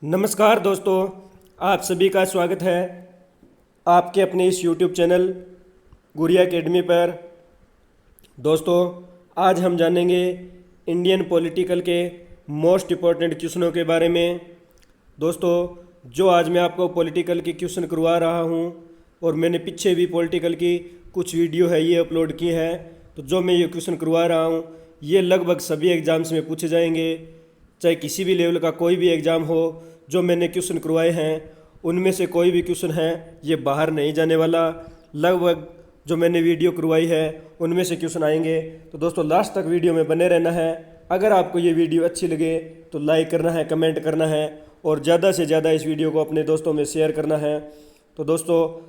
नमस्कार दोस्तों, आप सभी का स्वागत है आपके अपने इस YouTube चैनल गुड़िया एकेडमी पर। दोस्तों, आज हम जानेंगे इंडियन पॉलिटिकल के मोस्ट इम्पॉर्टेंट क्वेश्चनों के बारे में। दोस्तों, जो आज मैं आपको पॉलिटिकल के क्वेश्चन करवा रहा हूं और मैंने पीछे भी पॉलिटिकल की कुछ वीडियो है ये अपलोड की है, तो जो मैं ये क्वेश्चन करवा रहा हूं ये लगभग सभी एग्ज़ाम्स में पूछे जाएंगे, चाहे किसी भी लेवल का कोई भी एग्ज़ाम हो। जो मैंने क्वेश्चन करवाए हैं उनमें से कोई भी क्वेश्चन है ये बाहर नहीं जाने वाला। लगभग जो मैंने वीडियो करवाई है उनमें से क्वेश्चन आएंगे। तो दोस्तों, लास्ट तक वीडियो में बने रहना है। अगर आपको ये वीडियो अच्छी लगे तो लाइक करना है, कमेंट करना है और ज़्यादा से ज़्यादा इस वीडियो को अपने दोस्तों में शेयर करना है। तो दोस्तों,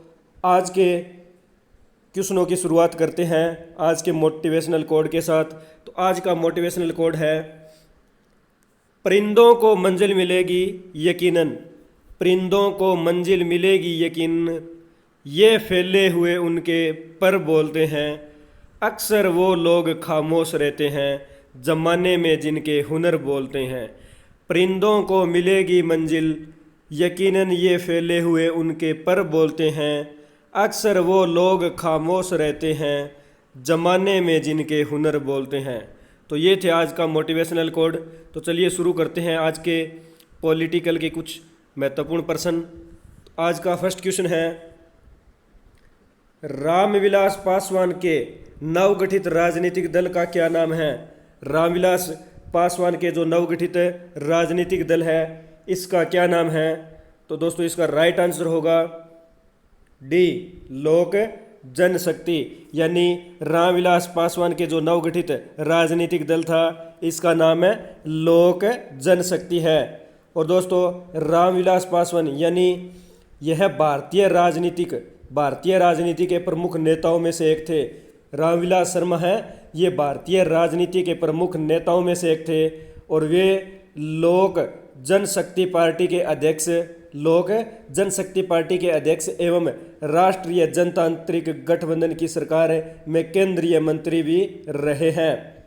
आज के क्वेश्चनों की शुरुआत करते हैं आज के मोटिवेशनल कोड के साथ। तो आज का मोटिवेशनल कोड है, परिंदों को मंजिल मिलेगी यकीनन, परिंदों को मंजिल मिलेगी यकीन, ये फैले हुए उनके पर बोलते हैं, अक्सर वो लोग खामोश रहते हैं जमाने में जिनके हुनर बोलते हैं। परिंदों को मिलेगी मंजिल यकीनन, ये फैले हुए उनके पर बोलते हैं, अक्सर वो लोग खामोश रहते हैं जमाने में जिनके हुनर बोलते हैं। तो ये थे आज का मोटिवेशनल कोड। तो चलिए शुरू करते हैं आज के पॉलिटिकल के कुछ महत्वपूर्ण प्रश्न। आज का फर्स्ट क्वेश्चन है, रामविलास पासवान के नवगठित राजनीतिक दल का क्या नाम है? रामविलास पासवान के जो नवगठित राजनीतिक दल है इसका क्या नाम है? तो दोस्तों, इसका राइट आंसर होगा डी, लोक जनशक्ति। यानी रामविलास पासवान के जो नवगठित राजनीतिक दल था इसका नाम है लोक जनशक्ति है। और दोस्तों, रामविलास पासवान यानी यह भारतीय राजनीति के प्रमुख नेताओं में से एक थे। रामविलास शर्मा है ये भारतीय राजनीति के प्रमुख नेताओं में से एक थे और वे लोक जनशक्ति पार्टी के अध्यक्ष एवं राष्ट्रीय जनतांत्रिक गठबंधन की सरकार में केंद्रीय मंत्री भी रहे हैं।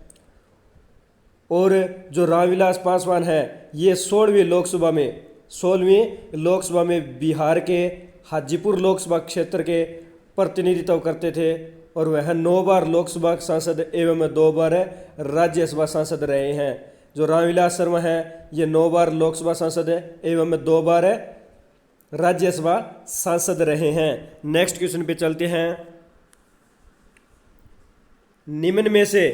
और जो रामविलास पासवान है ये 16वीं लोकसभा में बिहार के हाजीपुर लोकसभा क्षेत्र के प्रतिनिधित्व करते थे और वह 9 बार लोकसभा सांसद एवं 2 बार राज्यसभा सांसद रहे हैं। जो रामविलास शर्मा है ये 9 बार लोकसभा सांसद एवं 2 बार राज्यसभा सांसद रहे हैं। नेक्स्ट क्वेश्चन पे चलते हैं, निम्न में से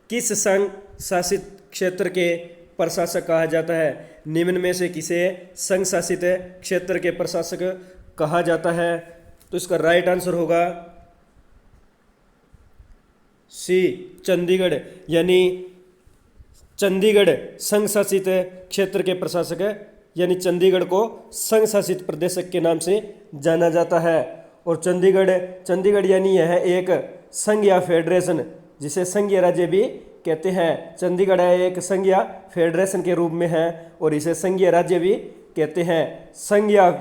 किस संघ शासित क्षेत्र के प्रशासक कहा जाता है? निम्न में से किसे संघ शासित क्षेत्र के प्रशासक कहा जाता है? तो इसका राइट आंसर होगा सी, चंडीगढ़। यानी चंडीगढ़ संघ शासित क्षेत्र के प्रशासक यानी चंडीगढ़ को संघ शासित प्रदेशक के नाम से जाना जाता है। और चंडीगढ़ यानी यह एक संघ या फेडरेशन, जिसे संघीय राज्य भी कहते हैं। चंडीगढ़ एक संघ या फेडरेशन के रूप में है और इसे संघीय राज्य भी कहते हैं। संघ या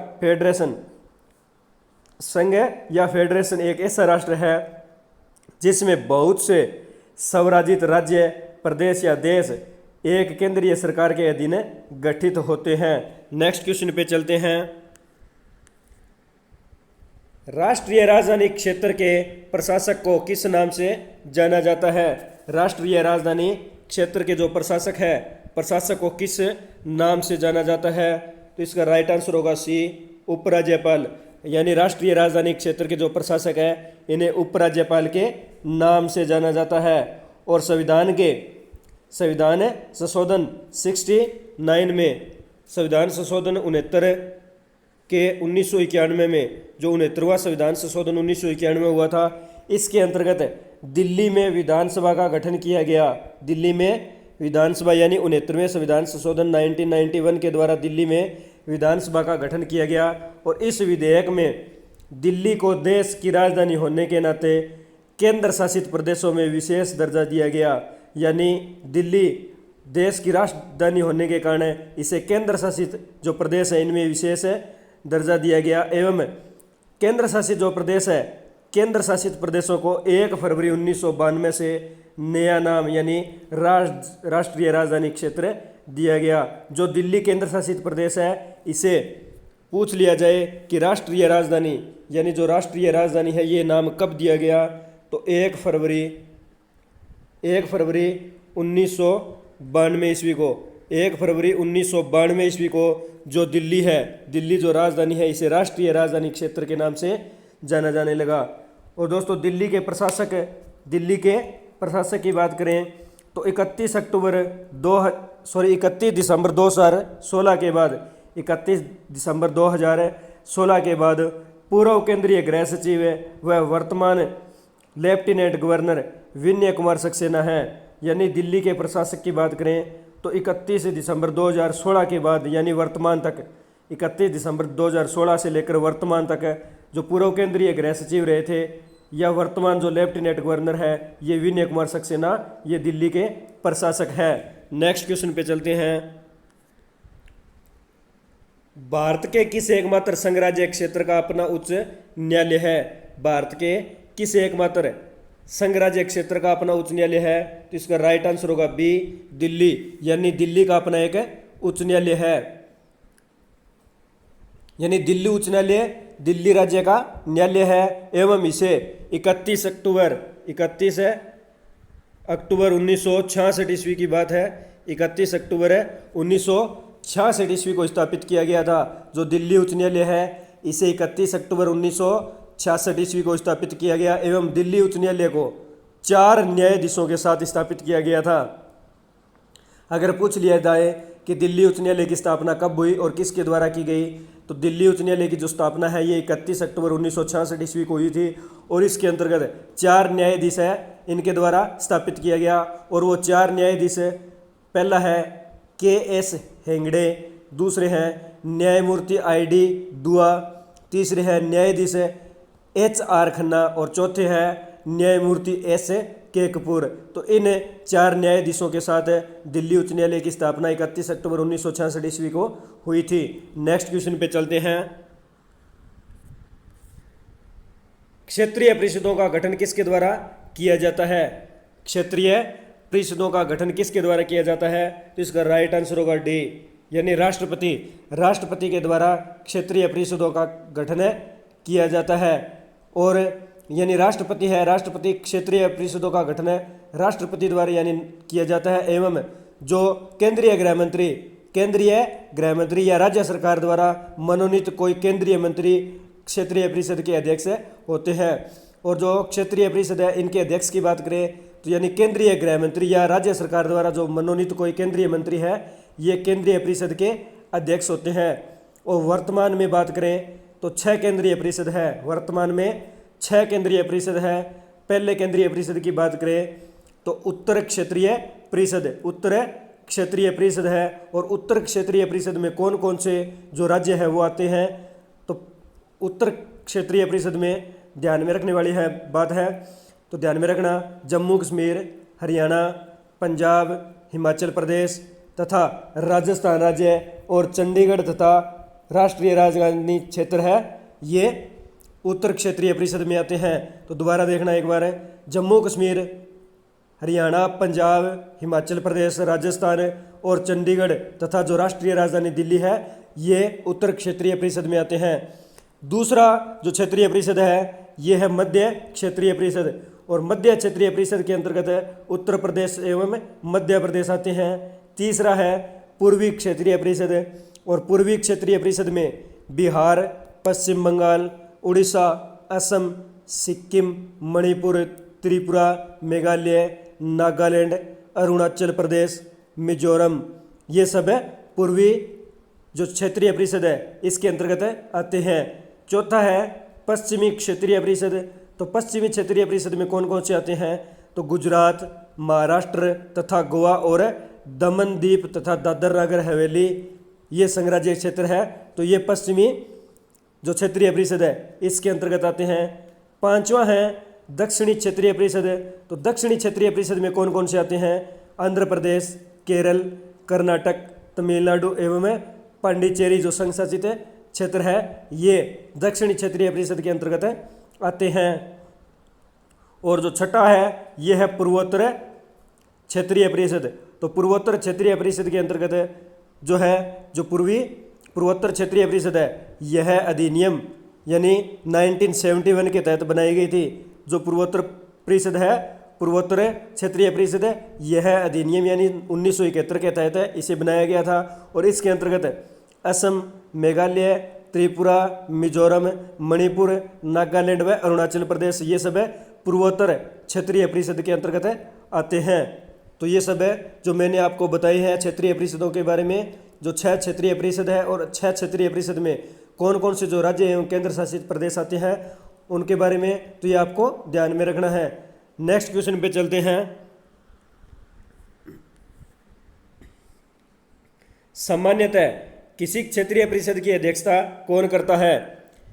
फेडरेशन एक ऐसा राष्ट्र है जिसमें बहुत से स्वराज्यित राज्य, प्रदेश या देश एक केंद्रीय सरकार के अधीन गठित होते हैं। नेक्स्ट क्वेश्चन पे चलते हैं, राष्ट्रीय राजधानी क्षेत्र के प्रशासक को किस नाम से जाना जाता है? राष्ट्रीय राजधानी क्षेत्र के जो प्रशासक को किस नाम से जाना जाता है? तो इसका राइट आंसर होगा सी, उपराज्यपाल। यानी राष्ट्रीय राजधानी क्षेत्र के जो प्रशासक है इन्हें उपराज्यपाल के नाम से जाना जाता है। और संविधान संशोधन 69 में, संविधान संशोधन 69 के 1991 में, जो 69वां संविधान संशोधन 1991 हुआ था, इसके अंतर्गत दिल्ली में विधानसभा का गठन किया गया। दिल्ली में विधानसभा यानी 69वें संविधान संशोधन 1991 के द्वारा दिल्ली में विधानसभा का गठन किया गया। और इस विधेयक में दिल्ली को देश की राजधानी होने के नाते केंद्र शासित प्रदेशों में विशेष दर्जा दिया गया। यानी दिल्ली देश की राजधानी होने के कारण इसे केंद्र शासित जो प्रदेश है इनमें विशेष दर्जा दिया गया। एवं केंद्र शासित प्रदेशों को 1 फरवरी 1992 से नया नाम यानी राष्ट्रीय राजधानी क्षेत्र दिया गया। जो दिल्ली केंद्र शासित प्रदेश है इसे पूछ लिया जाए कि राष्ट्रीय राजधानी यानी जो राष्ट्रीय राजधानी है ये नाम कब दिया गया, तो 1 फरवरी 1992 ईस्वी को, 1 फरवरी 1992 ईस्वी को जो दिल्ली है, दिल्ली जो राजधानी है इसे राष्ट्रीय राजधानी क्षेत्र के नाम से जाना जाने लगा। और दोस्तों दिल्ली के प्रशासक की बात करें तो 31 दिसंबर 2016 के बाद 31 दिसंबर 2016 के बाद पूर्व केंद्रीय गृह सचिव व वर्तमान लेफ्टिनेंट गवर्नर विनय कुमार सक्सेना हैं। यानी दिल्ली के प्रशासक की बात करें तो 31 दिसंबर 2016 के बाद यानी वर्तमान तक, 31 दिसंबर 2016 से लेकर वर्तमान तक जो पूर्व केंद्रीय गृह सचिव रहे थे या वर्तमान जो लेफ्टिनेंट गवर्नर है ये विनय कुमार सक्सेना, ये दिल्ली के प्रशासक है। नेक्स्ट क्वेश्चन पे चलते हैं। भारत के किस एकमात्र संघराज्य क्षेत्र का अपना उच्च न्यायालय है? भारत के किस एकमात्र संघराज्य क्षेत्र का अपना उच्च न्यायालय है? तो इसका राइट आंसर होगा बी, दिल्ली। यानी दिल्ली का अपना एक उच्च न्यायालय है। यानी दिल्ली उच्च न्यायालय दिल्ली राज्य का न्यायालय है एवं इसे 31 अक्टूबर 1966 ईस्वी की बात है, 31 अक्टूबर 1966 ईस्वी को स्थापित किया गया था। जो दिल्ली उच्च न्यायालय है इसे 31 अक्टूबर 1966 ईस्वी को स्थापित किया गया एवं दिल्ली उच्च न्यायालय को 4 न्यायाधीशों के साथ स्थापित किया गया था। अगर पूछ लिया जाए कि दिल्ली उच्च न्यायालय की स्थापना कब हुई और किसके द्वारा की गई, तो दिल्ली उच्च न्यायालय की जो स्थापना है ये 31 अक्टूबर 1966 ईस्वी को हुई थी और इसके अंतर्गत 4 न्यायाधीश है इनके द्वारा स्थापित किया गया। और वो 4 न्यायाधीश, पहला है KS हेगड़े, दूसरे हैं न्यायमूर्ति ID दुआ, तीसरे हैं न्यायाधीश HR खन्ना और चौथे हैं न्यायमूर्ति SK कपूर। तो इन 4 न्यायाधीशों के साथ दिल्ली उच्च न्यायालय की स्थापना 31 अक्टूबर 1966 ईस्वी को हुई थी। नेक्स्ट क्वेश्चन पे चलते हैं। क्षेत्रीय परिषदों का गठन किसके द्वारा किया जाता है? क्षेत्रीय परिषदों का गठन किसके द्वारा किया जाता है? तो इसका राइट आंसर होगा डी, यानी राष्ट्रपति के द्वारा क्षेत्रीय परिषदों का गठन किया जाता है। और यानी राष्ट्रपति क्षेत्रीय परिषदों का गठन राष्ट्रपति द्वारा यानी किया जाता है एवं जो केंद्रीय गृह मंत्री या राज्य सरकार द्वारा मनोनीत कोई केंद्रीय मंत्री क्षेत्रीय परिषद के अध्यक्ष होते हैं। और जो क्षेत्रीय परिषद है इनके अध्यक्ष की बात करें तो यानी केंद्रीय गृह मंत्री या राज्य सरकार द्वारा जो मनोनीत कोई केंद्रीय मंत्री है ये केंद्रीय परिषद के अध्यक्ष होते हैं। और वर्तमान में बात करें तो 6 केंद्रीय परिषद है, वर्तमान में 6 केंद्रीय परिषद है। पहले केंद्रीय परिषद की बात करें तो उत्तर क्षेत्रीय परिषद है। और उत्तर क्षेत्रीय परिषद में कौन कौन से जो राज्य है वो आते हैं, तो उत्तर क्षेत्रीय परिषद में ध्यान में रखने वाली बात है तो ध्यान में रखना जम्मू कश्मीर, हरियाणा, पंजाब, हिमाचल प्रदेश तथा राजस्थान राज्य और चंडीगढ़ तथा राष्ट्रीय राजधानी क्षेत्र है ये उत्तर क्षेत्रीय परिषद में आते हैं। तो दोबारा देखना एक बार, जम्मू कश्मीर, हरियाणा, पंजाब, हिमाचल प्रदेश, राजस्थान और चंडीगढ़ तथा जो राष्ट्रीय राजधानी दिल्ली है ये उत्तर क्षेत्रीय परिषद में आते हैं। दूसरा जो क्षेत्रीय परिषद है ये है मध्य क्षेत्रीय परिषद। और मध्य क्षेत्रीय परिषद के अंतर्गत उत्तर प्रदेश एवं मध्य प्रदेश आते हैं। तीसरा है पूर्वी क्षेत्रीय परिषद। और पूर्वी क्षेत्रीय परिषद में बिहार, पश्चिम बंगाल, उड़ीसा, असम, सिक्किम, मणिपुर, त्रिपुरा, मेघालय, नागालैंड, अरुणाचल प्रदेश, मिजोरम, ये सब है पूर्वी जो क्षेत्रीय परिषद है इसके अंतर्गत आते हैं। चौथा है पश्चिमी क्षेत्रीय परिषद। तो पश्चिमी क्षेत्रीय परिषद में कौन कौन से आते हैं, तो गुजरात, महाराष्ट्र तथा गोवा और दमन दीप तथा दादर नगर हवेली ये संघराज्य क्षेत्र है। तो ये पश्चिमी जो क्षेत्रीय परिषद है इसके अंतर्गत आते हैं। पांचवा है दक्षिणी क्षेत्रीय परिषद। तो दक्षिणी क्षेत्रीय परिषद में कौन कौन से आते हैं, आंध्र प्रदेश, केरल, कर्नाटक, तमिलनाडु एवं पांडिचेरी जो संघ शासित क्षेत्र है ये दक्षिणी क्षेत्रीय परिषद के अंतर्गत आते हैं। और जो छठा है ये है पूर्वोत्तर क्षेत्रीय परिषद। तो पूर्वोत्तर क्षेत्रीय परिषद के अंतर्गत जो है, जो पूर्वोत्तर क्षेत्रीय परिषद है, यह अधिनियम यानी 1971 के तहत बनाई गई थी। जो पूर्वोत्तर परिषद है, पूर्वोत्तर क्षेत्रीय परिषद है, यह अधिनियम यानी 1971 के तहत है, इसे बनाया गया था। और इसके अंतर्गत असम, मेघालय, त्रिपुरा, मिजोरम, मणिपुर, नागालैंड व अरुणाचल प्रदेश, ये सब पूर्वोत्तर क्षेत्रीय परिषद के अंतर्गत आते हैं। तो ये सब है जो मैंने आपको बताई है क्षेत्रीय परिषदों के बारे में। जो 6 क्षेत्रीय परिषद है और 6 क्षेत्रीय परिषद में कौन कौन से जो राज्य एवं केंद्र शासित प्रदेश आते हैं उनके बारे में, तो ये आपको ध्यान में रखना है। नेक्स्ट क्वेश्चन पे चलते हैं। सामान्यतः किसी क्षेत्रीय परिषद की अध्यक्षता कौन करता है?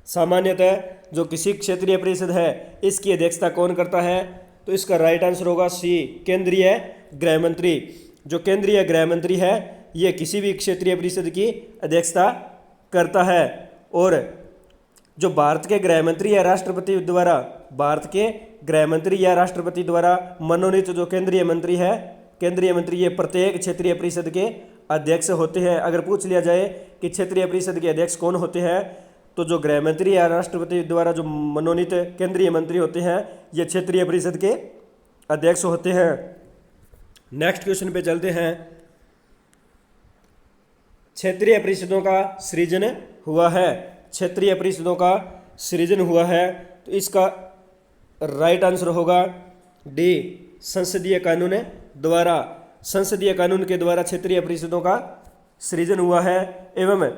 सामान्यतः जो किसी क्षेत्रीय परिषद है इसकी अध्यक्षता कौन करता है? तो इसका राइट आंसर होगा सी, केंद्रीय गृह मंत्री। जो केंद्रीय गृह मंत्री है ये किसी भी क्षेत्रीय परिषद की अध्यक्षता करता है। और जो भारत के गृह मंत्री या राष्ट्रपति द्वारा, भारत के गृह मंत्री या राष्ट्रपति द्वारा मनोनीत जो केंद्रीय मंत्री है, केंद्रीय मंत्री ये प्रत्येक क्षेत्रीय परिषद के अध्यक्ष होते हैं। अगर पूछ लिया जाए कि क्षेत्रीय परिषद के अध्यक्ष कौन होते हैं, तो जो गृह मंत्री या राष्ट्रपति द्वारा जो मनोनीत केंद्रीय मंत्री होते हैं ये क्षेत्रीय परिषद के अध्यक्ष होते हैं। नेक्स्ट क्वेश्चन पे चलते हैं। क्षेत्रीय परिषदों का सृजन हुआ है, क्षेत्रीय परिषदों का सृजन हुआ है, तो इसका राइट आंसर होगा डी, संसदीय कानून द्वारा। संसदीय कानून के द्वारा क्षेत्रीय परिषदों का सृजन हुआ है। एवं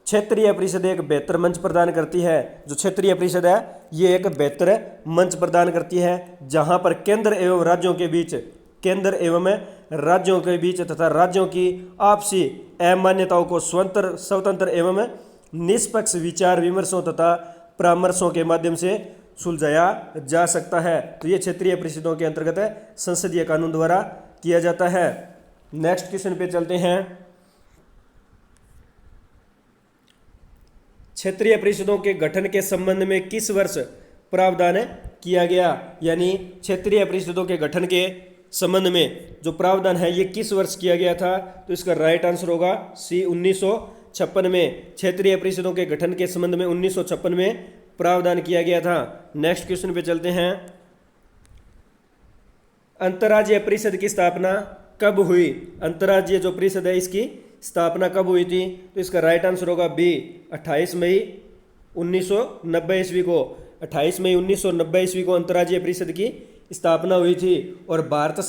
क्षेत्रीय परिषद एक बेहतर मंच प्रदान करती है। जो क्षेत्रीय परिषद है ये एक बेहतर मंच प्रदान करती है जहां पर केंद्र एवं राज्यों के बीच, केंद्र एवं राज्यों के बीच तथा राज्यों की आपसी अमान्यताओं को स्वतंत्र एवं निष्पक्ष विचार विमर्शों तथा परामर्शों के माध्यम से सुलझाया जा सकता है। तो ये क्षेत्रीय परिषदों के अंतर्गत संसदीय कानून द्वारा किया जाता है। नेक्स्ट क्वेश्चन पे चलते हैं। क्षेत्रीय परिषदों के गठन के संबंध में किस वर्ष प्रावधान किया गया? यानी क्षेत्रीय परिषदों के गठन के संबंध में जो प्रावधान है ये किस वर्ष किया गया था? तो इसका राइट आंसर होगा सी, 1956 में। क्षेत्रीय परिषदों के गठन के संबंध में 1956 में प्रावधान किया गया था। नेक्स्ट क्वेश्चन पे चलते हैं। अंतर्राज्यीय परिषद की स्थापना कब हुई? अंतर्राज्यीय जो परिषद है इसकी स्थापना कब हुई थी? तो इसका राइट आंसर होगा बी, 28 मई 1990 ईस्वी को। 28 मई 1990 ईस्वी को अंतर्राज्यीय परिषद की स्थापना हुई थी। और भारत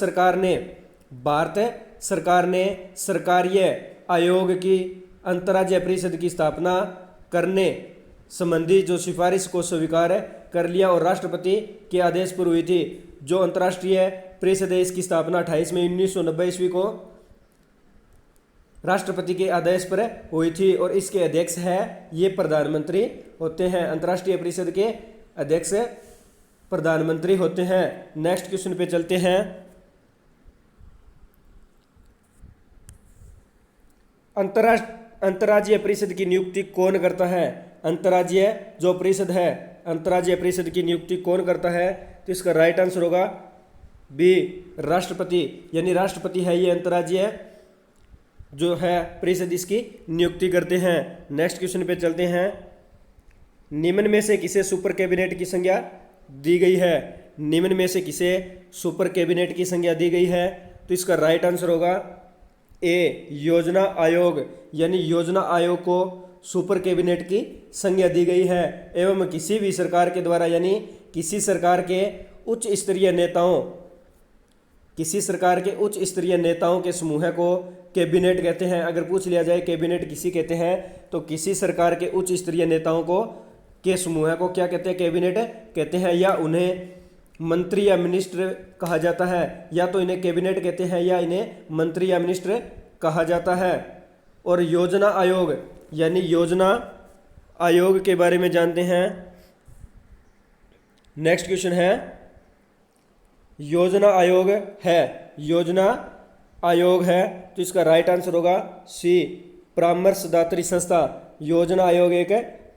सरकार ने सरकारीय आयोग की अंतर्राज्यीय परिषद की स्थापना करने संबंधी जो सिफारिश को स्वीकार कर लिया और राष्ट्रपति के आदेश पर हुई थी। जो अंतर्राष्ट्रीय परिषद है इसकी स्थापना 28 मई 1990 ईस्वी को राष्ट्रपति के आदेश पर हुई थी। और इसके अध्यक्ष है ये प्रधानमंत्री होते हैं। अंतर्राष्ट्रीय परिषद के अध्यक्ष प्रधानमंत्री होते हैं। नेक्स्ट क्वेश्चन पे चलते हैं। अंतर्राज्यीय परिषद की नियुक्ति कौन करता है? अंतर्राज्यीय जो परिषद है, अंतर्राज्यीय परिषद की नियुक्ति कौन करता है? तो इसका राइट आंसर होगा बी, राष्ट्रपति। यानी राष्ट्रपति है ये अंतर्राज्यीय जो है परिषद, इसकी नियुक्ति करते हैं। नेक्स्ट क्वेश्चन पे चलते हैं। निम्न में से किसे सुपर कैबिनेट की संज्ञा दी गई है? निम्न में से किसे सुपर कैबिनेट की संज्ञा दी गई है? तो इसका राइट आंसर होगा ए, योजना आयोग। यानी योजना आयोग को सुपर कैबिनेट की संज्ञा दी गई है। एवं किसी भी सरकार के द्वारा, यानी किसी सरकार के उच्च स्तरीय नेताओं, किसी सरकार के उच्च स्तरीय नेताओं के समूह को कैबिनेट कहते हैं। अगर पूछ लिया जाए कैबिनेट किसी कहते हैं, तो किसी सरकार के उच्च स्तरीय नेताओं को के समूह को क्या कहते हैं? कैबिनेट कहते हैं। या उन्हें मंत्री या मिनिस्टर कहा जाता है। या तो इन्हें कैबिनेट कहते हैं या इन्हें मंत्री या मिनिस्टर कहा जाता है। और योजना आयोग, यानी योजना आयोग के बारे में जानते हैं। नेक्स्ट क्वेश्चन है, योजना आयोग है, योजना आयोग है, तो इसका राइट आंसर होगा सी, परामर्शदात्री संस्था। योजना आयोग एक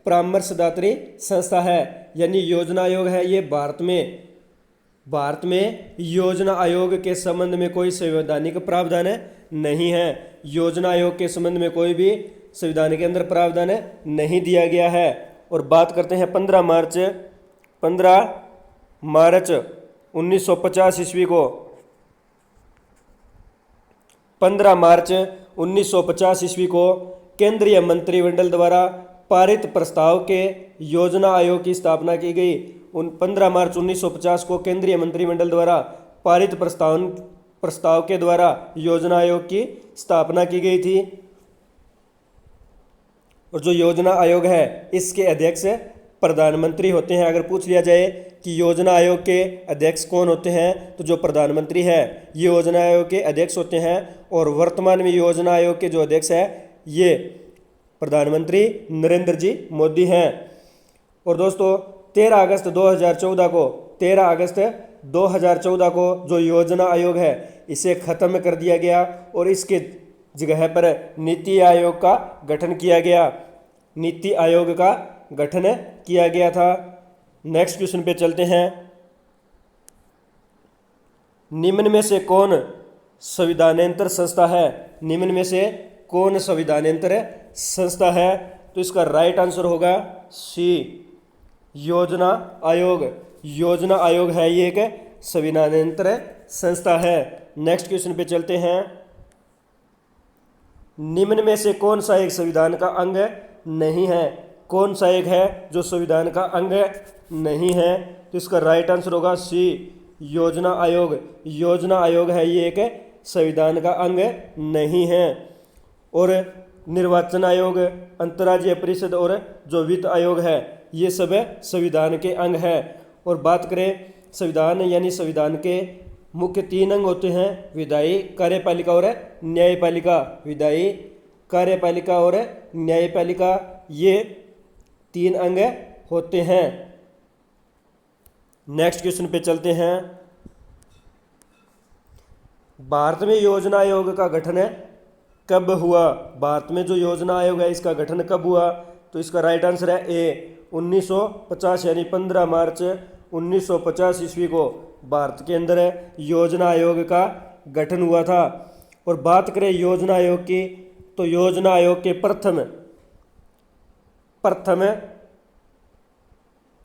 परामर्शदात्री संस्था है। यानी योजना आयोग है ये भारत में भारत में योजना आयोग के संबंध में कोई संवैधानिक प्रावधान नहीं है। योजना आयोग के संबंध में कोई भी संविधान के अंदर प्रावधान नहीं दिया गया है। और बात करते हैं 15 मार्च 1950 ईस्वी को। 15 मार्च 1950 ईस्वी को केंद्रीय मंत्रिमंडल द्वारा पारित प्रस्ताव के योजना आयोग की स्थापना की गई। 15 मार्च 1950 को केंद्रीय मंत्रिमंडल द्वारा पारित प्रस्ताव के द्वारा योजना आयोग की स्थापना की गई थी। और जो योजना आयोग है इसके अध्यक्ष प्रधानमंत्री होते हैं। अगर पूछ लिया जाए कि योजना आयोग के अध्यक्ष कौन होते हैं, तो जो प्रधानमंत्री है ये योजना आयोग के अध्यक्ष होते हैं। और वर्तमान में योजना आयोग के जो अध्यक्ष है ये प्रधानमंत्री नरेंद्र जी मोदी हैं। और दोस्तों 13 अगस्त 2014 को जो योजना आयोग है इसे ख़त्म कर दिया गया और इसके जगह पर नीति आयोग का गठन किया गया। नीति आयोग का गठन किया गया था। नेक्स्ट क्वेश्चन पे चलते हैं। निम्न में से कौन संविधानेतर संस्था है? निम्न में से कौन संविधानेतर संस्था है? तो इसका राइट आंसर होगा सी, योजना आयोग। योजना आयोग है ये एक संविधानेतर संस्था है। नेक्स्ट क्वेश्चन पे चलते हैं। निम्न में से कौन सा एक संविधान का अंग नहीं है? कौन सा एक है जो संविधान का अंग नहीं है? तो इसका राइट आंसर होगा सी, योजना आयोग। योजना आयोग है ये एक संविधान का अंग नहीं है। और निर्वाचन आयोग, अंतर्राज्यीय परिषद और जो वित्त आयोग है ये सब संविधान के अंग है। और बात करें संविधान यानी संविधान के मुख्य 3 अंग होते हैं, विधायी, कार्यपालिका और न्यायपालिका। विधायी, कार्यपालिका और न्यायपालिका ये 3 अंग होते हैं। नेक्स्ट क्वेश्चन पे चलते हैं। भारत में योजना आयोग का गठन कब हुआ? भारत में जो योजना आयोग है इसका गठन कब हुआ? तो इसका राइट आंसर है ए, 1950 यानी 15 मार्च 1950 ईस्वी को भारत के अंदर योजना आयोग का गठन हुआ था। और बात करें योजना आयोग की, तो योजना आयोग के प्रथम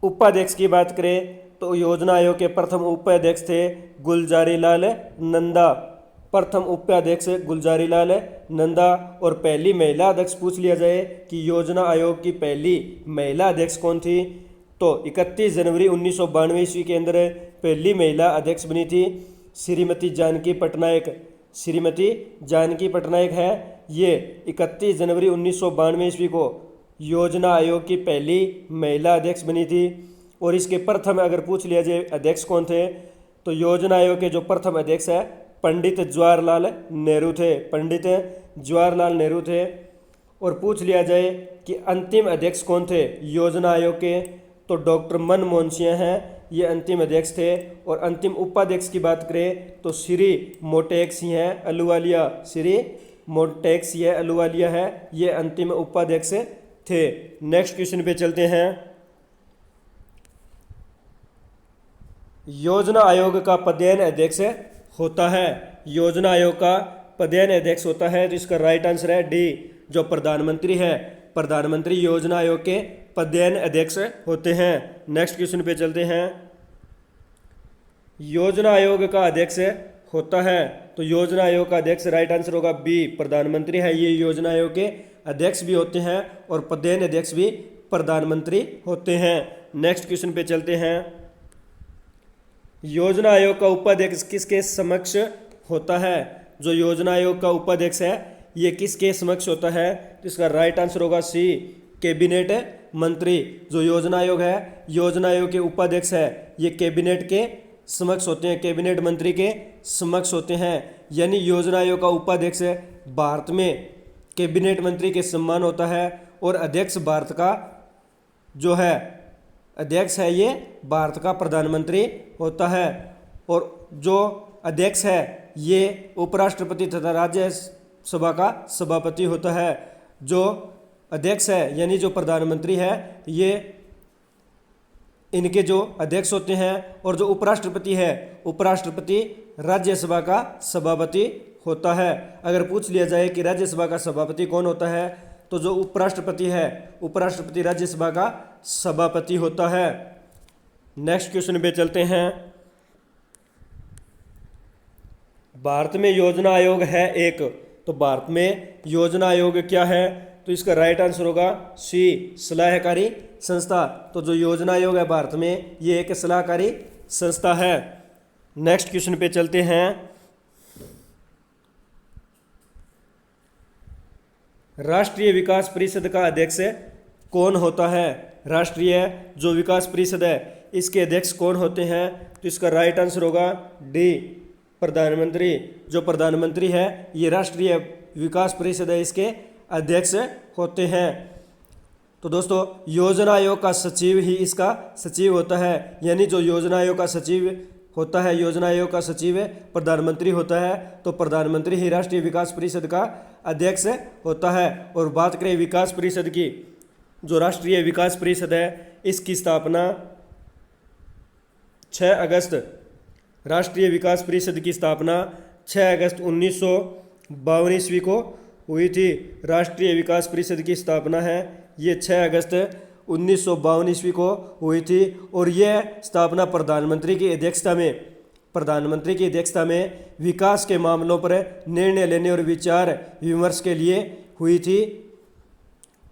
उपाध्यक्ष की बात करें तो योजना आयोग के प्रथम उपाध्यक्ष थे गुलजारी लाल नंदा। प्रथम उपाध्यक्ष गुलजारी लाल नंदा। और पहली महिला अध्यक्ष पूछ लिया जाए कि योजना आयोग की पहली महिला अध्यक्ष कौन थी, तो 31 जनवरी 1992 ईस्वी के अंदर पहली महिला अध्यक्ष बनी थी श्रीमती जानकी पटनायक। श्रीमती जानकी पटनायक है ये 31 जनवरी 1992 ईस्वी को योजना आयोग की पहली महिला अध्यक्ष बनी थी। और इसके प्रथम अगर पूछ लिया जाए अध्यक्ष कौन थे, तो योजना आयोग के जो प्रथम अध्यक्ष है पंडित जवाहरलाल नेहरू थे। पंडित जवाहरलाल नेहरू थे। और पूछ लिया जाए कि अंतिम अध्यक्ष कौन थे योजना आयोग के, तो डॉक्टर मनमोहन सिंह हैं ये अंतिम अध्यक्ष थे। और अंतिम उपाध्यक्ष की बात करें तो श्री मोटेक सिंह अहलूवालिया। श्री मोटेक सिंह अहलूवालिया है ये अंतिम उपाध्यक्ष थे। नेक्स्ट क्वेश्चन पे चलते हैं। योजना आयोग का पदेन अध्यक्ष होता है। योजना आयोग का पदेन अध्यक्ष होता है, तो इसका राइट आंसर है डी, जो प्रधानमंत्री है। प्रधानमंत्री योजना आयोग के पदेन अध्यक्ष होते हैं। नेक्स्ट क्वेश्चन पे चलते हैं। योजना आयोग का अध्यक्ष होता है, तो योजना आयोग का अध्यक्ष राइट आंसर होगा बी, प्रधानमंत्री है ये योजना आयोग के अध्यक्ष भी होते हैं और पदेन अध्यक्ष भी प्रधानमंत्री होते हैं। नेक्स्ट क्वेश्चन पे चलते हैं। योजना आयोग का उपाध्यक्ष किसके समक्ष होता है? जो योजना आयोग का उपाध्यक्ष है ये किसके समक्ष होता है? तो इसका राइट आंसर होगा सी, कैबिनेट मंत्री। जो योजना आयोग है, योजना आयोग के उपाध्यक्ष है ये कैबिनेट के समक्ष होते हैं, कैबिनेट मंत्री के समक्ष होते हैं। यानी योजना आयोग का उपाध्यक्ष भारत में कैबिनेट मंत्री के सम्मान होता है। और अध्यक्ष भारत का जो है अध्यक्ष है ये भारत का प्रधानमंत्री होता है। और जो अध्यक्ष है ये उपराष्ट्रपति तथा राज्यसभा का सभापति होता है। जो अध्यक्ष है यानी जो प्रधानमंत्री है ये इनके जो अध्यक्ष होते हैं, और जो उपराष्ट्रपति है, उपराष्ट्रपति राज्यसभा का सभापति होता है। अगर पूछ लिया जाए कि राज्यसभा का सभापति कौन होता है, तो जो उपराष्ट्रपति है, उपराष्ट्रपति राज्यसभा का सभापति होता है। नेक्स्ट क्वेश्चन पे चलते हैं। भारत में योजना आयोग है एक, तो भारत में योजना आयोग क्या है, तो इसका राइट आंसर होगा सी, सलाहकारी संस्था। तो जो योजना आयोग है भारत में, ये एक सलाहकारी संस्था है। नेक्स्ट क्वेश्चन पे चलते हैं। राष्ट्रीय विकास परिषद का अध्यक्ष कौन होता है? राष्ट्रीय जो विकास परिषद है, इसके अध्यक्ष कौन होते हैं? तो इसका राइट आंसर होगा डी, प्रधानमंत्री। जो प्रधानमंत्री है, ये राष्ट्रीय विकास परिषद है, इसके अध्यक्ष होते हैं। तो दोस्तों, योजना आयोग का सचिव ही इसका सचिव होता है, यानी जो योजना आयोग का सचिव होता है, योजना आयोग का सचिव प्रधानमंत्री होता है, तो प्रधानमंत्री ही राष्ट्रीय विकास परिषद का अध्यक्ष होता है। और बात करें विकास परिषद की, जो राष्ट्रीय विकास परिषद है, इसकी स्थापना 6 अगस्त, राष्ट्रीय विकास परिषद की स्थापना 6 अगस्त 1952 ईस्वी को हुई थी। राष्ट्रीय विकास परिषद की स्थापना है, ये 6 अगस्त 1952 ईस्वी को हुई थी। और यह स्थापना प्रधानमंत्री की अध्यक्षता में, प्रधानमंत्री की अध्यक्षता में विकास के मामलों पर निर्णय लेने और विचार विमर्श के लिए हुई थी।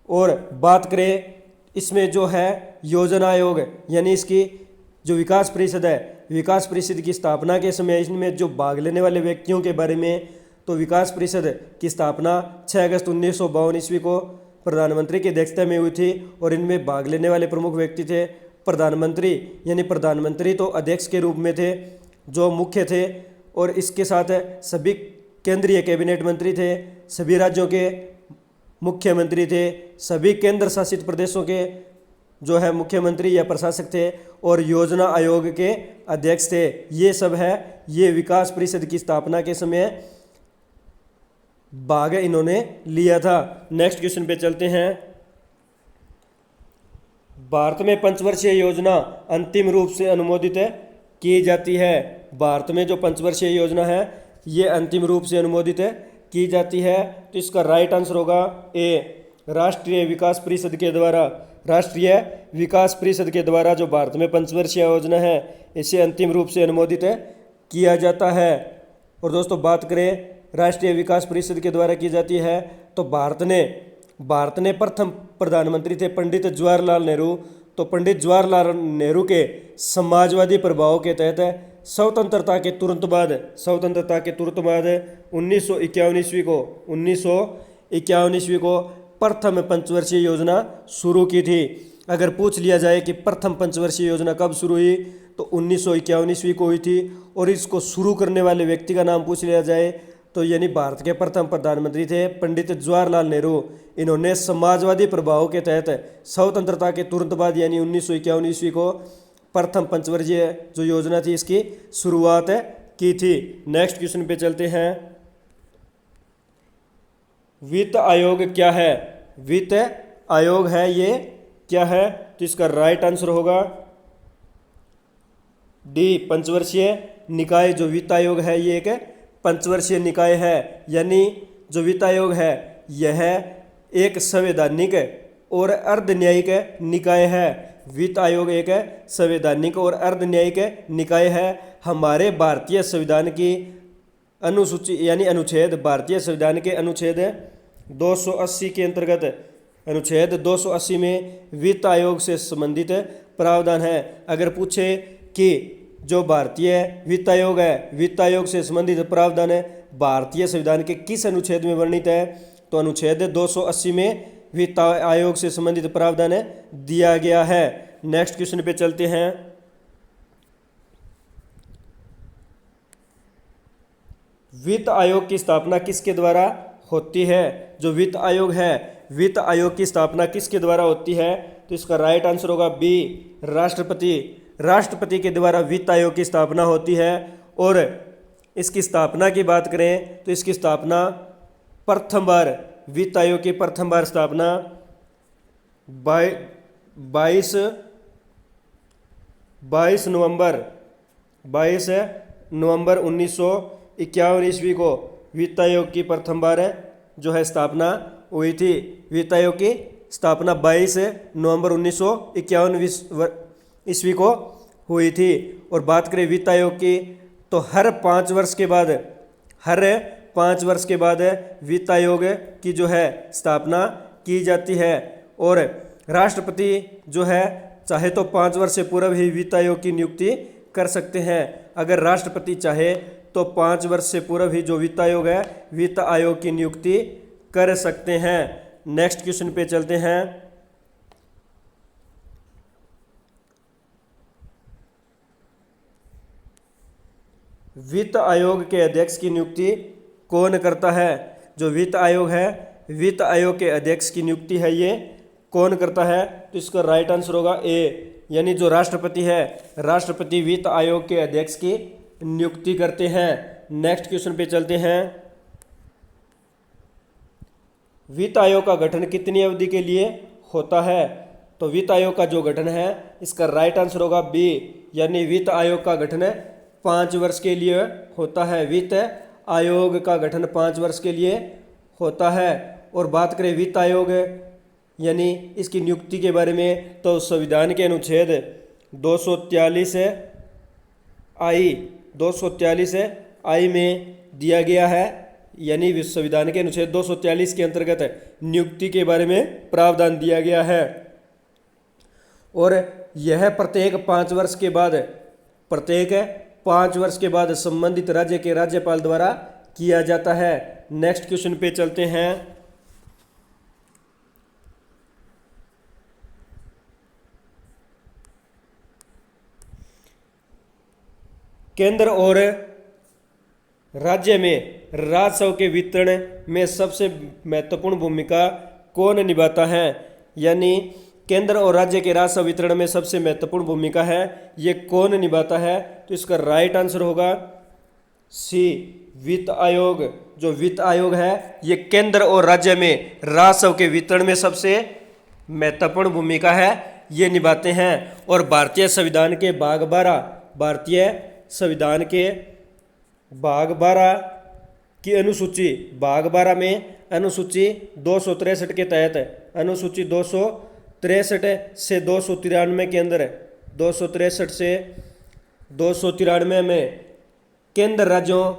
और बात करें इसमें जो है योजना आयोग, यानी इसकी जो विकास परिषद है, विकास परिषद की स्थापना के समय इसमें जो भाग लेने वाले व्यक्तियों के बारे में, तो विकास परिषद की स्थापना 6 अगस्त 1952 ईस्वी को प्रधानमंत्री की अध्यक्षता में हुई थी। और इनमें भाग लेने वाले प्रमुख व्यक्ति थे प्रधानमंत्री, यानी प्रधानमंत्री तो अध्यक्ष के रूप में थे, जो मुख्य थे। और इसके साथ सभी केंद्रीय कैबिनेट मंत्री थे, सभी राज्यों के मुख्यमंत्री थे, सभी केंद्र शासित प्रदेशों के जो है मुख्यमंत्री या प्रशासक थे, और योजना आयोग के अध्यक्ष थे। ये सब है, ये विकास परिषद की स्थापना के समय भाग इन्होंने लिया था। नेक्स्ट क्वेश्चन पे चलते हैं। भारत में पंचवर्षीय योजना अंतिम रूप से अनुमोदित की जाती है। भारत में जो पंचवर्षीय योजना है, ये अंतिम रूप से अनुमोदित की जाती है। तो इसका राइट आंसर होगा ए, राष्ट्रीय विकास परिषद के द्वारा। राष्ट्रीय विकास परिषद के द्वारा जो भारत में पंचवर्षीय योजना है, इसे अंतिम रूप से अनुमोदित किया जाता है। और दोस्तों, बात करें राष्ट्रीय विकास परिषद के द्वारा की जाती है, तो भारत ने प्रथम प्रधानमंत्री थे पंडित जवाहरलाल नेहरू। तो पंडित जवाहरलाल नेहरू के समाजवादी प्रभाव के तहत स्वतंत्रता के तुरंत बाद 1951 ईस्वी को प्रथम पंचवर्षीय योजना शुरू की थी। अगर पूछ लिया जाए कि प्रथम पंचवर्षीय योजना कब शुरू हुई, तो 1951 ईस्वी को हुई थी। और इसको शुरू करने वाले व्यक्ति का नाम पूछ लिया जाए, तो यानी भारत के प्रथम प्रधानमंत्री थे पंडित जवाहरलाल नेहरू। इन्होंने समाजवादी प्रभाव के तहत स्वतंत्रता के तुरंत बाद यानी 1951 ईस्वी को प्रथम पंचवर्षीय जो योजना थी, इसकी शुरुआत की थी। नेक्स्ट क्वेश्चन पे चलते हैं। वित्त आयोग क्या है? वित्त आयोग है, ये क्या है? तो इसका राइट आंसर होगा डी, पंचवर्षीय निकाय। जो वित्त आयोग है, ये एक पंचवर्षीय निकाय है, यानी जो वित्त आयोग है, यह एक संवैधानिक और अर्ध न्यायिक निकाय है। वित्त आयोग एक संवैधानिक और अर्ध न्यायिक निकाय है। हमारे भारतीय संविधान की अनुसूची यानी अनुच्छेद, भारतीय संविधान के अनुच्छेद 280 के अंतर्गत अनुच्छेद 280 में वित्त आयोग से संबंधित प्रावधान है। अगर पूछे कि जो भारतीय वित्त आयोग है, वित्त आयोग से संबंधित प्रावधान है भारतीय संविधान के किस अनुच्छेद में वर्णित है, तो अनुच्छेद 280 में वित्त आयोग से संबंधित प्रावधान दिया गया है। नेक्स्ट क्वेश्चन पे चलते हैं। वित्त आयोग की स्थापना किसके द्वारा होती है? जो वित्त आयोग है, वित्त आयोग की स्थापना किसके द्वारा होती है? तो इसका राइट आंसर होगा बी, राष्ट्रपति। राष्ट्रपति के द्वारा वित्त आयोग की स्थापना होती है। और इसकी स्थापना की बात करें तो इसकी स्थापना प्रथम बार, वित्त आयोग की प्रथम बार स्थापना 22 22 नवंबर 1951 ईस्वी को वित्त आयोग की प्रथम बार जो है स्थापना हुई थी। वित्त आयोग की स्थापना 22 नवंबर 1951 ईस्वी को हुई थी। और बात करें वित्त आयोग की, तो हर 5 वर्ष के बाद वित्त आयोग की जो है स्थापना की जाती है। और राष्ट्रपति जो है चाहे तो 5 वर्ष से पूर्व ही वित्त आयोग की नियुक्ति कर सकते हैं। अगर राष्ट्रपति चाहे तो 5 वर्ष से पूर्व ही जो वित्त आयोग है, वित्त आयोग की नियुक्ति कर सकते हैं। नेक्स्ट क्वेश्चन पे चलते हैं। वित्त आयोग के अध्यक्ष की नियुक्ति कौन करता है? जो वित्त आयोग है, वित्त आयोग के अध्यक्ष की नियुक्ति है ये कौन करता है? तो इसका राइट आंसर होगा ए, यानी जो राष्ट्रपति है, राष्ट्रपति वित्त आयोग के अध्यक्ष की नियुक्ति करते हैं। नेक्स्ट क्वेश्चन पे चलते हैं। वित्त आयोग का गठन कितनी अवधि के लिए होता है? तो वित्त आयोग का जो गठन है, इसका राइट आंसर होगा बी, यानी वित्त आयोग का गठन 5 वर्ष के लिए होता है। वित्त आयोग का गठन 5 वर्ष के लिए होता है। और बात करें वित्त आयोग यानी इसकी नियुक्ति के बारे में, तो संविधान के अनुच्छेद 243 आई में दिया गया है, यानी संविधान के अनुच्छेद 243 के अंतर्गत नियुक्ति के बारे में प्रावधान दिया गया है। और यह प्रत्येक 5 वर्ष के बाद संबंधित राज्य के राज्यपाल द्वारा किया जाता है। नेक्स्ट क्वेश्चन पे चलते हैं। केंद्र और राज्य में राजस्व के वितरण में सबसे महत्वपूर्ण भूमिका कौन निभाता है? यानी केंद्र और राज्य के राजस्व वितरण में सबसे महत्वपूर्ण भूमिका है, ये कौन निभाता है? तो इसका राइट आंसर होगा सी, वित्त आयोग। जो वित्त आयोग है, ये केंद्र और राज्य में राजस्व के वितरण में सबसे महत्वपूर्ण भूमिका है, ये निभाते हैं। और भारतीय संविधान के भाग 12 की अनुसूची, भाग 12 में अनुसूची 263 के तहत, अनुसूची 263 से 293 के अंदर, 263 से 293 में केंद्र राज्यों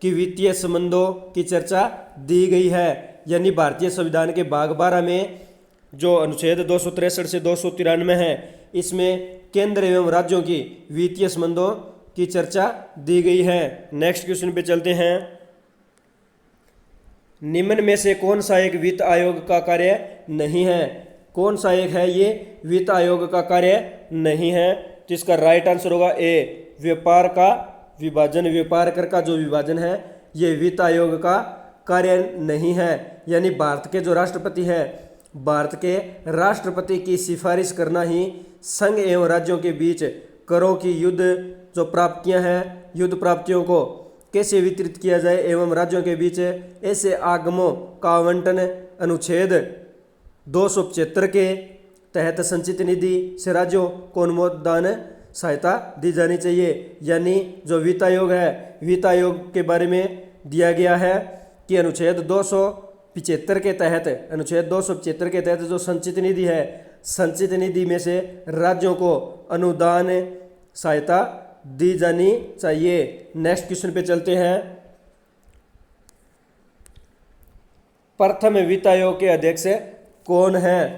की वित्तीय संबंधों की चर्चा दी गई है। यानी भारतीय संविधान के भाग 12 में जो अनुच्छेद 263 से 293 है, इसमें केंद्र एवं राज्यों की वित्तीय संबंधों की चर्चा दी गई है। नेक्स्ट क्वेश्चन पे चलते हैं। निम्न में से कौन सा एक वित्त आयोग का कार्य नहीं है? कौन सा एक है ये वित्त आयोग का कार्य नहीं है? तो इसका राइट आंसर होगा ए, व्यापार का विभाजन। व्यापार कर का जो विभाजन है, ये वित्त आयोग का कार्य नहीं है। यानी भारत के जो राष्ट्रपति है, भारत के राष्ट्रपति की सिफारिश करना ही संघ एवं राज्यों के बीच करों की युद्ध जो प्राप्तियां हैं, युद्ध प्राप्तियों को कैसे वितरित किया जाए एवं राज्यों के बीच ऐसे आगमों का आवंटन अनुच्छेद 275 के तहत संचित निधि से राज्यों को अनुमोदन सहायता दी जानी चाहिए। यानी जो वित्त आयोग है, वित्त आयोग के बारे में दिया गया है कि अनुच्छेद 275 के तहत, अनुच्छेद 275 के तहत जो संचित निधि है, संचित निधि में से राज्यों को अनुदान सहायता दी जानी चाहिए। नेक्स्ट क्वेश्चन पे चलते हैं। प्रथम वित्त आयोग के अध्यक्ष कौन है?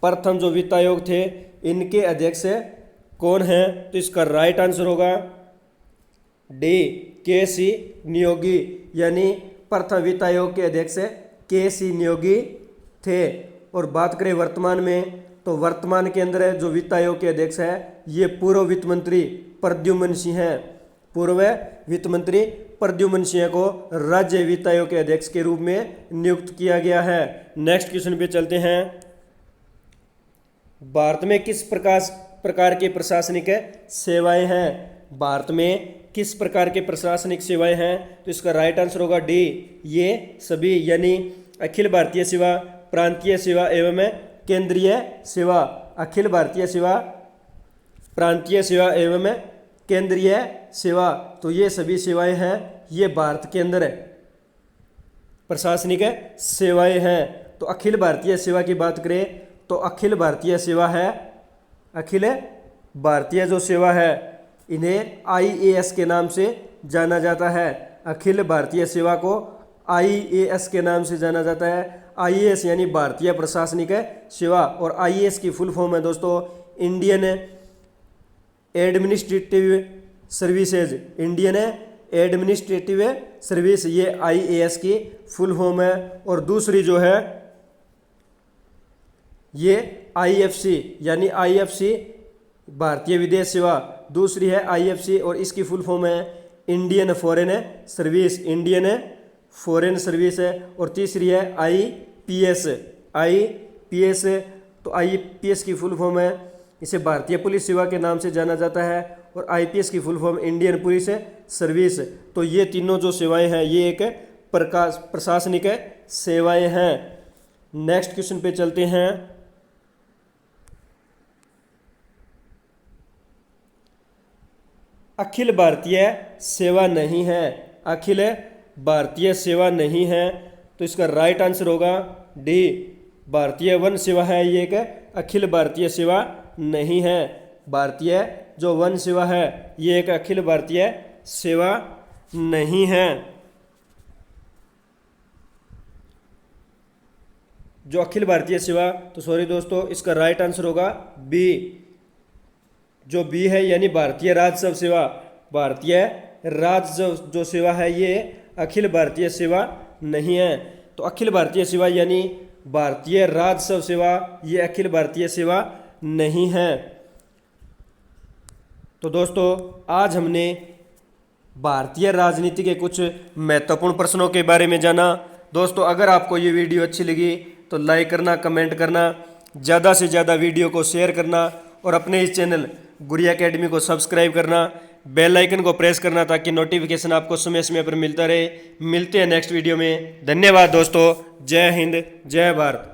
प्रथम जो वित्त आयोग थे, इनके अध्यक्ष कौन है? तो इसका राइट आंसर होगा डी, के.सी. नियोगी। यानी प्रथम वित्त आयोग के अध्यक्ष के.सी. नियोगी थे। और बात करें वर्तमान में, तो वर्तमान के अंदर जो वित्त आयोग के अध्यक्ष है, ये पूर्व वित्त मंत्री प्रद्युम्न सिंह हैं। पूर्व वित्त मंत्री प्रद्युम्न सिंह को राज्य वित्त आयोग के अध्यक्ष के रूप में नियुक्त किया गया है। नेक्स्ट क्वेश्चन पे चलते हैं। भारत में किस प्रकार के प्रशासनिक सेवाएं हैं? भारत में किस प्रकार के प्रशासनिक सेवाएं हैं? तो इसका राइट आंसर होगा डी, ये सभी, यानी अखिल भारतीय सेवा, प्रांतीय सेवा एवं केंद्रीय सेवा। अखिल भारतीय सेवा, प्रांतीय सेवा एवं केंद्रीय सेवा, तो ये सभी सेवाएं हैं ये भारत के अंदर प्रशासनिक सेवाएं हैं। तो अखिल भारतीय सेवा की बात करें तो अखिल भारतीय सेवा है, अखिल भारतीय जो सेवा है इन्हें IAS के नाम से जाना जाता है। अखिल भारतीय सेवा को IAS के नाम से जाना जाता है। IAS यानी भारतीय प्रशासनिक सेवा, और IAS की फुल फॉर्म है दोस्तों Indian administrative services, Indian administrative service, ये IAS की फुल फॉर्म है। और दूसरी जो है ये IFC यानी IFC भारतीय विदेश सेवा, दूसरी है IFC और इसकी फुल फॉर्म है Indian foreign service, Indian foreign service है। और तीसरी है IPS, IPS, तो IPS की फुल फॉर्म है, इसे भारतीय पुलिस सेवा के नाम से जाना जाता है, और IPS की full form Indian police service. तो ये तीनों जो सेवाएं हैं ये एक प्रशासनिक सेवाएं हैं। नेक्स्ट क्वेश्चन पे चलते हैं। अखिल भारतीय सेवा नहीं है, अखिल भारतीय सेवा नहीं है, तो इसका राइट आंसर होगा डी, भारतीय वन सेवा है ये एक अखिल भारतीय सेवा नहीं है। भारतीय जो वन सेवा है ये एक अखिल भारतीय सेवा नहीं है। जो अखिल भारतीय सेवा, तो सॉरी दोस्तों इसका राइट आंसर होगा बी, जो बी है यानी भारतीय राजस्व सेवा, भारतीय राजस्व जो सेवा है ये अखिल भारतीय सेवा नहीं है। तो अखिल भारतीय सेवा यानी भारतीय राजस्व सेवा ये अखिल भारतीय सेवा नहीं है। तो दोस्तों आज हमने भारतीय राजनीति के कुछ महत्वपूर्ण प्रश्नों के बारे में जाना। दोस्तों अगर आपको ये वीडियो अच्छी लगी तो लाइक करना, कमेंट करना, ज़्यादा से ज़्यादा वीडियो को शेयर करना, और अपने इस चैनल गुरी एकेडमी को सब्सक्राइब करना, बेल आइकन को प्रेस करना ताकि नोटिफिकेशन आपको समय समय पर मिलता रहे। मिलते हैं नेक्स्ट वीडियो में। धन्यवाद दोस्तों। जय हिंद, जय भारत।